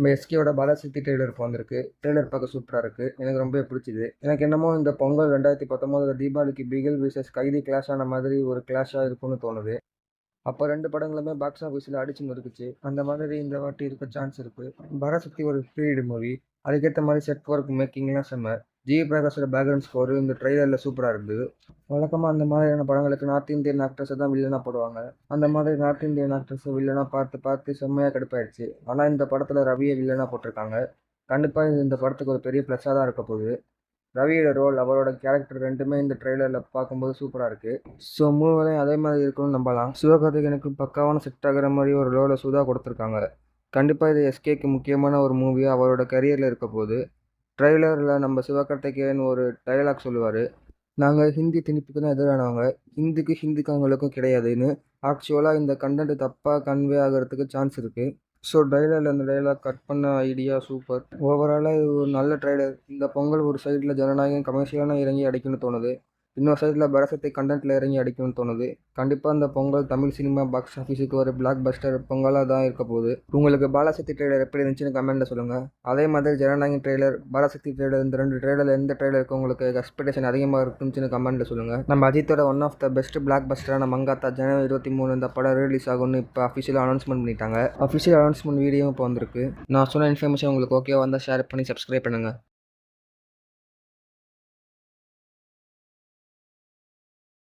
நம்ம எஸ்கேவோட பாலாசக்தி ட்ரெய்லர் இப்போ வந்திருக்கு. ட்ரெய்லர் பார்க்க சூப்பராக இருக்குது. எனக்கு ரொம்பவே பிடிச்சிது. எனக்கு என்னமோ இந்த பொங்கல் 2019 தீபாவளிக்கு பிகில் விசஸ் கைதி கிளாஷ் ஆன மாதிரி ஒரு கிளாஷாக இருக்கும்னு தோணுது. அப்போ 2 படங்களுமே பாக்ஸ் ஆஃபீஸில் அடிச்சு நொறுக்குச்சு. அந்த மாதிரி இந்த வாட்டி இருக்க சான்ஸ் இருக்குது. பாலாசக்தி ஒரு பீரியட் மூவி. அதுக்கேற்ற மாதிரி செட் ஒர்க் மேக்கிங்லாம் செம்ம. ஜிவி பிரகாஷோட பேக்ரவுண்ட் ஸ்கோர் இந்த ட்ரெய்லரில் சூப்பராக இருந்தது. வழக்கமாக அந்த மாதிரியான படங்களுக்கு நார்த் இந்தியன் ஆக்டர்ஸை தான் வில்லனாக போடுவாங்க. அந்த மாதிரி நார்த் இந்தியன் ஆக்டர்ஸை வில்லனாக பார்த்து பார்த்து செம்மையாக கடுப்பாயிடுச்சு. ஆனால் இந்த படத்தில் ரவியை வில்லனாக போட்டிருக்காங்க. கண்டிப்பாக இது இந்த படத்துக்கு ஒரு பெரிய ப்ளஸ்ஸாக தான் இருக்க போகுது. ரவியோட ரோல், அவரோட கேரக்டர் ரெண்டுமே இந்த ட்ரெய்லரில் பார்க்கும்போது சூப்பராக இருக்குது. ஸோ மூவிலையும் அதே மாதிரி இருக்குன்னு நம்பலாம். சிவகார்த்திகேயனுக்கு பக்காவான செட் ஆகிற மாதிரி ஒரு ரோலை சுதா கொடுத்துருக்காங்க. கண்டிப்பாக இது எஸ்கேக்கு முக்கியமான ஒரு மூவியாக அவரோட கரியரில் இருக்க போகுது. ட்ரெய்லரில் நம்ம சிவகார்த்திகேயன் ஒரு டயலாக் சொல்லுவார். நாங்கள் ஹிந்தி திணிப்புக்கு தான் எதிரானவங்க, ஹிந்திக்கு ஹிந்திக்காரங்களுக்கும் கிடையாதுன்னு. ஆக்சுவலாக இந்த கண்டென்ட் தப்பாக கன்வே ஆகிறதுக்கு சான்ஸ் இருக்குது. ஸோ ட்ரெய்லரில் அந்த டைலாக் கட் பண்ண ஐடியா சூப்பர். ஓவராலாக இது ஒரு நல்ல ட்ரெய்லர். இந்த பொங்கல் ஒரு சைடில் ஜனநாயகம் கமர்ஷியலான இறங்கி அடிக்கும்னு தோணுது. இன்னொரு சைடில் பரசத்தை கண்டென்ட்டில் இறங்கி அடிக்கும்னு தோணுது. கண்டிப்பாக இந்த பொங்கல் தமிழ் சினிமா பாக்ஸ் ஆஃபீஸுக்கு ஒரு பிளாக் பஸ்டர் பொங்கலாக தான் இருக்க போகுது. உங்களுக்கு பாலாசக்தி ட்ரெய்லர் எப்படி இருந்துச்சுன்னு கமெண்ட்டில் சொல்லுங்கள். அதே மாதிரி ஜனநாயகம் ட்ரெய்லர், பாலாசக்தி ட்ரெய்லர், இந்த 2 ட்ரெய்லரில் எந்த ட்ரெய்லருக்கு உங்களுக்கு எக்ஸ்பெக்டேஷன் அதிகமாக இருந்துச்சுன்னு கமெண்ட்டில் சொல்லுங்கள். நம்ம அஜித்தோட ஒன் ஆஃப் த பெஸ்ட் பிளாக் பஸ்டரான மங்காத்தா ஜனவரி 23 இந்த படம் ரிலீஸ் ஆகும்னு இப்போ அஃபிஷியலாக அனௌன்ஸ்மெண்ட் பண்ணிட்டாங்க. அஃபிஷியல் அனௌன்ஸ்மெண்ட் வீடியோ இப்போ வந்திருக்கு. நான் சொன்ன இன்ஃபர்மேஷன் உங்களுக்கு ஓகேவா வந்தால் ஷேர் பண்ணி சப்ஸ்கிரைப் பண்ணுங்கள்.